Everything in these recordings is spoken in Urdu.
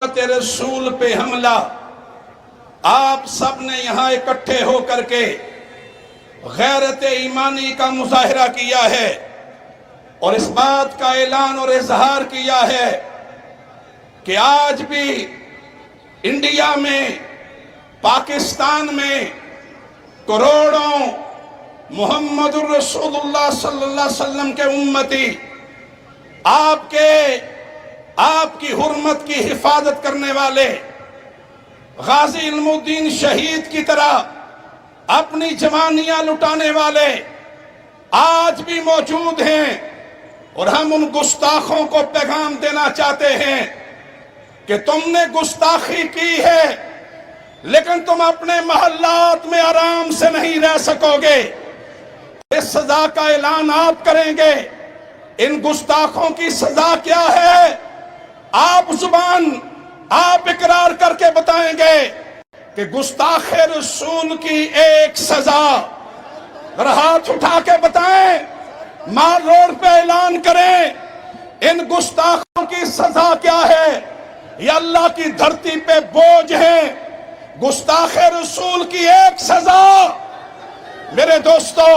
رسول پہ حملہ آپ سب نے یہاں اکٹھے ہو کر کے غیرت ایمانی کا مظاہرہ کیا ہے اور اس بات کا اعلان اور اظہار کیا ہے کہ آج بھی انڈیا میں پاکستان میں کروڑوں محمد الرسول اللہ صلی اللہ علیہ وسلم کے امتی آپ کی حرمت کی حفاظت کرنے والے غازی علم الدین شہید کی طرح اپنی جوانیاں لٹانے والے آج بھی موجود ہیں، اور ہم ان گستاخوں کو پیغام دینا چاہتے ہیں کہ تم نے گستاخی کی ہے لیکن تم اپنے محلات میں آرام سے نہیں رہ سکو گے۔ اس سزا کا اعلان آپ کریں گے۔ ان گستاخوں کی سزا کیا ہے؟ آپ اقرار کر کے بتائیں گے کہ گستاخ رسول کی ایک سزا، اور ہاتھ اٹھا کے بتائیں، مار روڈ پہ اعلان کریں ان گستاخوں کی سزا کیا ہے؟ یہ اللہ کی دھرتی پہ بوجھ ہیں۔ گستاخ رسول کی ایک سزا۔ میرے دوستو،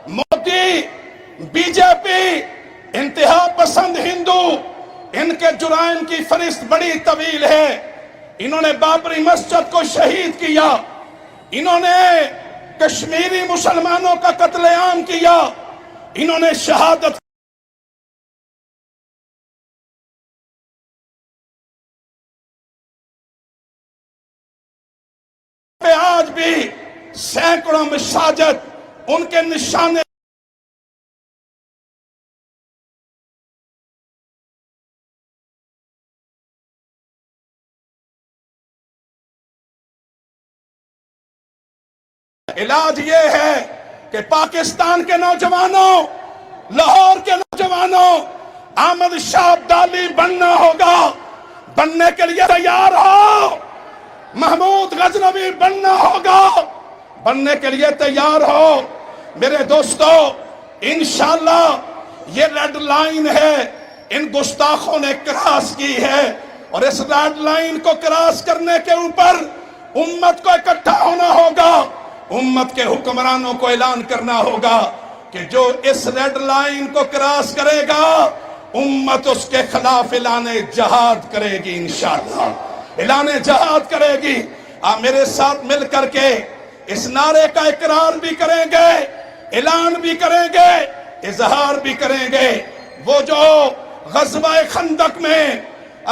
مودی، بی جے پی، انتہا پسند ہندو، ان کے جرائم کی فہرست بڑی طویل ہے۔ انہوں نے بابری مسجد کو شہید کیا، انہوں نے کشمیری مسلمانوں کا قتل عام کیا، انہوں نے شہادت پہ آج بھی سینکڑوں مساجد ان کے نشانے علاج یہ ہے کہ پاکستان کے نوجوانوں، لاہور کے نوجوانوں، احمد شاہ ابدالی بننا ہوگا، بننے کے لیے تیار ہو۔ محمود غزنوی بننا ہوگا، بننے کے لیے تیار ہو۔ میرے دوستو، انشاءاللہ یہ ریڈ لائن ہے، ان گستاخوں نے کراس کی ہے، اور اس ریڈ لائن کو کراس کرنے کے اوپر امت کو اکٹھا ہونا ہوگا۔ امت کے حکمرانوں کو اعلان کرنا ہوگا کہ جو اس ریڈ لائن کو کراس کرے گا، امت اس کے خلاف اعلان جہاد کرے گی، انشاءاللہ اعلان جہاد کرے گی۔ آپ میرے ساتھ مل کر کے اس نعرے کا اقرار بھی کریں گے، اعلان بھی کریں گے، اظہار بھی کریں گے۔ وہ جو غزوہ خندق میں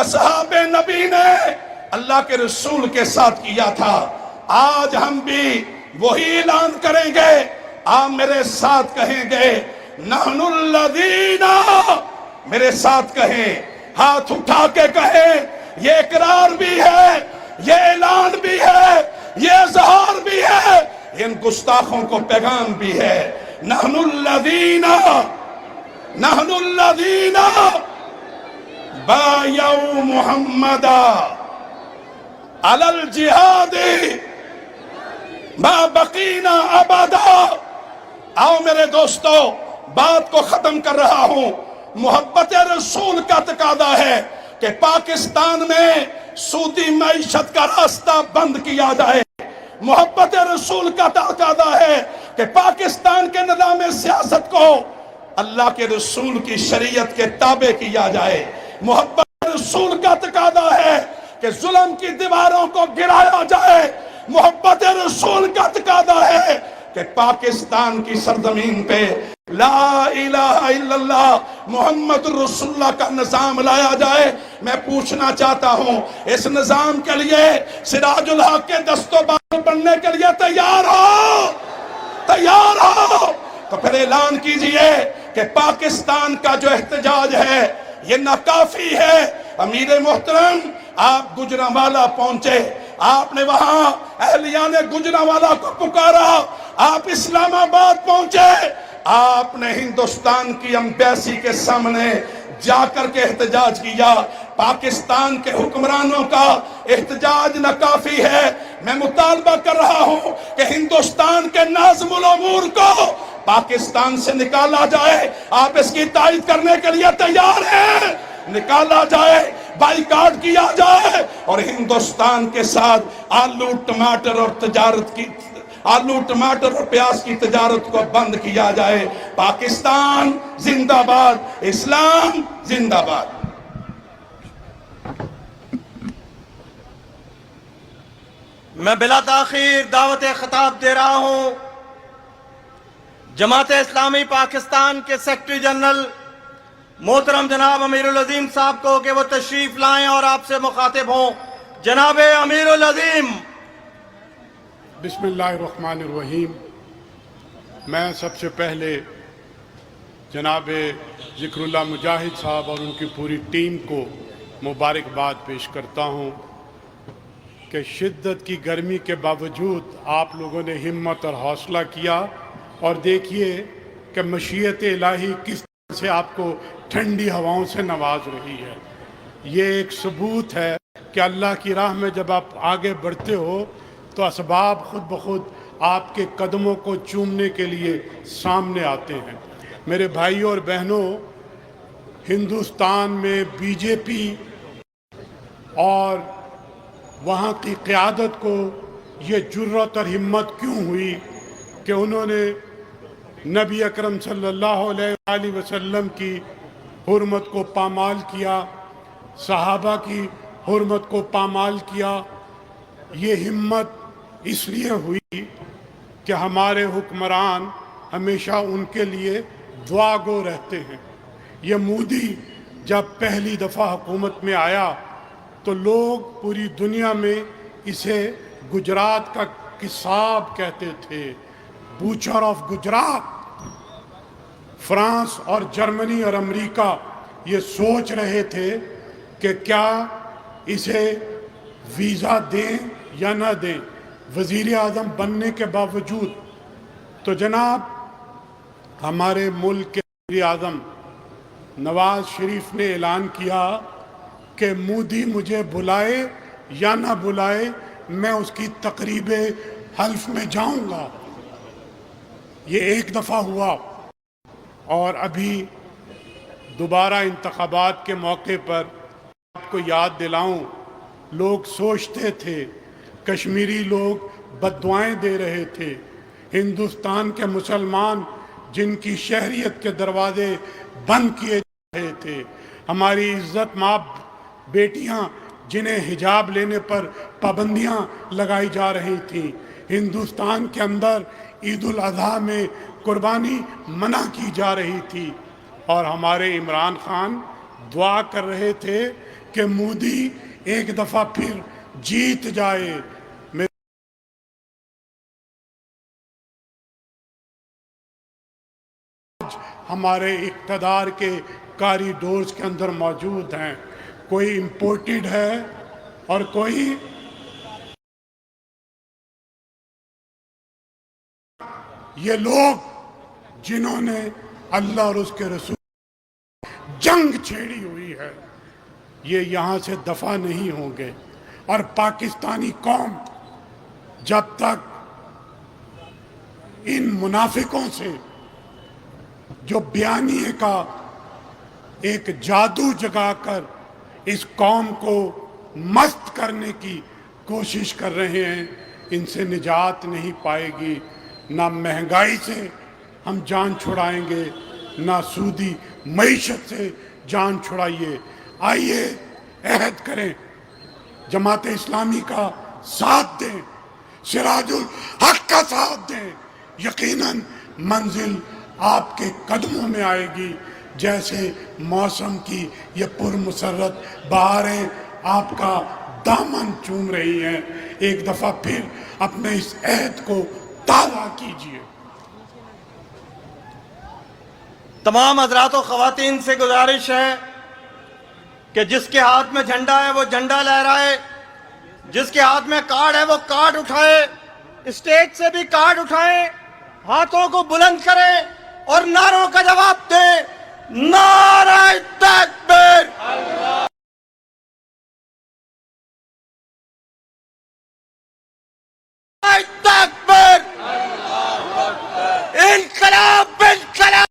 اصحاب نبی نے اللہ کے رسول کے ساتھ کیا تھا، آج ہم بھی وہی اعلان کریں گے۔ آپ میرے ساتھ کہیں گے، نحن الذین، میرے ساتھ کہیں، ہاتھ اٹھا کے کہیں، یہ اقرار بھی ہے، یہ اعلان بھی ہے، یہ اظہار بھی ہے، ان گستاخوں کو پیغام بھی ہے۔ نحن الذین بایعوا محمدا علی الجہاد ما بقینا ابدا۔ آؤ میرے دوستو، بات کو ختم کر رہا ہوں۔ محبت رسول کا تقاضا ہے کہ پاکستان میں سودی معیشت کا راستہ بند کیا جائے۔ محبت رسول کا تقاضا ہے کہ پاکستان کے نظام سیاست کو اللہ کے رسول کی شریعت کے تابع کیا جائے۔ محبت رسول کا تقاضا ہے کہ ظلم کی دیواروں کو گرایا جائے۔ محبت رسول کا تقاضا ہے کہ پاکستان کی سرزمین پہ لا الہ الا اللہ محمد رسول اللہ کا نظام لایا جائے۔ میں پوچھنا چاہتا ہوں، اس نظام کے لیے سراج الحق کے دست و بازو بننے کے لیے تیار ہو؟ تیار ہو تو پھر اعلان کیجئے کہ پاکستان کا جو احتجاج ہے یہ ناکافی ہے۔ امیر محترم، آپ گجرانوالہ پہنچے، آپ نے وہاں اہلیان گجرانوالہ کو پکارا، آپ اسلام آباد پہنچے، آپ نے ہندوستان کی ایمبیسی کے سامنے جا کر کے احتجاج کیا۔ پاکستان کے حکمرانوں کا احتجاج ناکافی ہے۔ میں مطالبہ کر رہا ہوں کہ ہندوستان کے ناظم الامور کو پاکستان سے نکالا جائے۔ آپ اس کی تائید کرنے کے لیے تیار ہیں؟ نکالا جائے۔ بائیکاٹ کیا جائے اور ہندوستان کے ساتھ آلو ٹماٹر اور پیاز کی تجارت کو بند کیا جائے۔ پاکستان زندہ باد، اسلام زندہ باد۔ میں بلا تاخیر دعوت خطاب دے رہا ہوں جماعت اسلامی پاکستان کے سیکرٹری جنرل محترم جناب امیر العظیم صاحب کو کہ وہ تشریف لائیں اور آپ سے مخاطب ہوں۔ جناب امیر العظیم۔ بسم اللہ الرحمن الرحیم۔ میں سب سے پہلے جناب ذکر اللہ مجاہد صاحب اور ان کی پوری ٹیم کو مبارکباد پیش کرتا ہوں کہ شدت کی گرمی کے باوجود آپ لوگوں نے ہمت اور حوصلہ کیا، اور دیکھیے کہ مشیت الہی کس طرح سے آپ کو ٹھنڈی ہواؤں سے نواز رہی ہے۔ یہ ایک ثبوت ہے کہ اللہ کی راہ میں جب آپ آگے بڑھتے ہو تو اسباب خود بخود آپ کے قدموں کو چومنے کے لیے سامنے آتے ہیں۔ میرے بھائیوں اور بہنوں، ہندوستان میں بی جے پی اور وہاں کی قیادت کو یہ جرأت اور ہمت کیوں ہوئی کہ انہوں نے نبی اکرم صلی اللہ علیہ وآلہ وسلم کی حرمت کو پامال کیا، صحابہ کی حرمت کو پامال کیا؟ یہ ہمت اس لیے ہوئی کہ ہمارے حکمران ہمیشہ ان کے لیے دعا گو رہتے ہیں۔ یہ مودی جب پہلی دفعہ حکومت میں آیا تو لوگ پوری دنیا میں اسے گجرات کا قصاب کہتے تھے، بوچر آف گجرات۔ فرانس اور جرمنی اور امریکہ یہ سوچ رہے تھے کہ کیا اسے ویزا دیں یا نہ دیں وزیر اعظم بننے کے باوجود۔ تو جناب ہمارے ملک کے وزیر اعظم نواز شریف نے اعلان کیا کہ مودی مجھے بلائے یا نہ بلائے میں اس کی تقریب حلف میں جاؤں گا۔ یہ ایک دفعہ ہوا، اور ابھی دوبارہ انتخابات کے موقع پر آپ کو یاد دلاؤں، لوگ سوچتے تھے، کشمیری لوگ بد دعائیں دے رہے تھے، ہندوستان کے مسلمان جن کی شہریت کے دروازے بند کیے جا رہے تھے، ہماری عزت مآب بیٹیاں جنہیں حجاب لینے پر پابندیاں لگائی جا رہی تھیں، ہندوستان کے اندر عید الاضحیٰ میں قربانی منع کی جا رہی تھی، اور ہمارے عمران خان دعا کر رہے تھے کہ مودی ایک دفعہ پھر جیت جائے۔ ہمارے اقتدار کے کاریڈورز کے اندر موجود ہیں، کوئی امپورٹڈ ہے اور کوئی یہ لوگ جنہوں نے اللہ اور اس کے رسول جنگ چھیڑی ہوئی ہے، یہ یہاں سے دفع نہیں ہوں گے۔ اور پاکستانی قوم جب تک ان منافقوں سے جو بیانیے کا ایک جادو جگا کر اس قوم کو مست کرنے کی کوشش کر رہے ہیں، ان سے نجات نہیں پائے گی۔ نہ مہنگائی سے ہم جان چھڑائیں گے، نہ سودی معیشت سے جان چھڑائیے۔ آئیے عہد کریں، جماعت اسلامی کا ساتھ دیں، سراج الحق کا ساتھ دیں، یقیناً منزل آپ کے قدموں میں آئے گی۔ جیسے موسم کی یہ پرمسرت بہاریں آپ کا دامن چوم رہی ہیں، ایک دفعہ پھر اپنے اس عہد کو تازہ کیجیے۔ تمام حضرات و خواتین سے گزارش ہے کہ جس کے ہاتھ میں جھنڈا ہے وہ جھنڈا لہرائے، جس کے ہاتھ میں کارڈ ہے وہ کارڈ اٹھائے، اسٹیج سے بھی کارڈ اٹھائیں، ہاتھوں کو بلند کریں اور نعروں کا جواب دیں۔ نعرہ تکبیر، تکبیر، انقلاب انقلاب،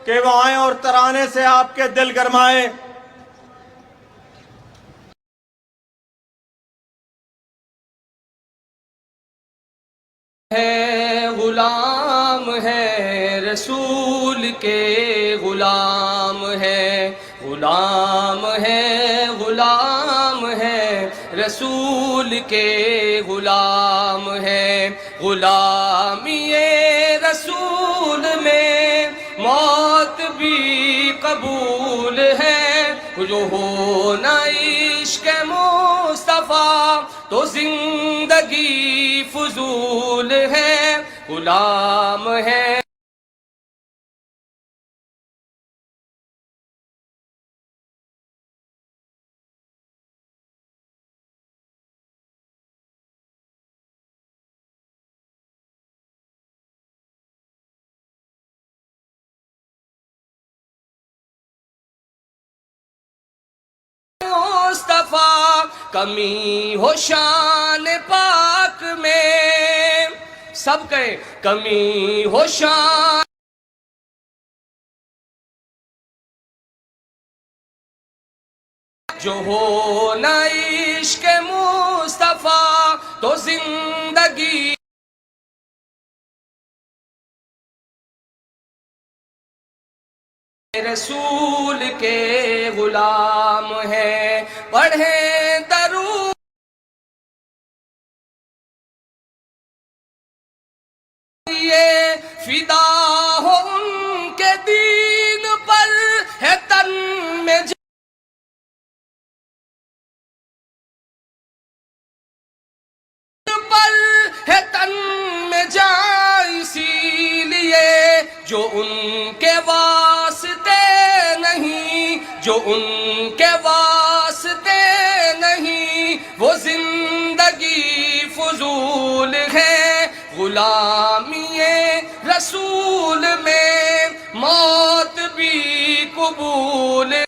کہ وہ آئیں اور ترانے سے آپ کے دل گرمائیں۔ ہے غلام ہے رسول کے غلام ہے، غلام ہے غلام ہے رسول کے غلام ہے، غلامی رسول میں موت بھی قبول ہے، جو ہو نہ عشق مصطفیٰ تو زندگی فضول ہے، غلام ہے مصطفیٰ، کمی ہو شان پاک میں، سب کہیں کمی ہو شان جو ہو نہ عشق مصطفیٰ تو زندگی رسول کے غلام ہے، پڑھیں درود یہ فدا ہو ان کے دین پر، ہے تن میں ہے تن میں جان، اسی لیے جو ان کے واسطے نہیں، جو ان کے واسطے نہیں وہ زندگی فضول ہے، غلامی رسول میں موت بھی قبول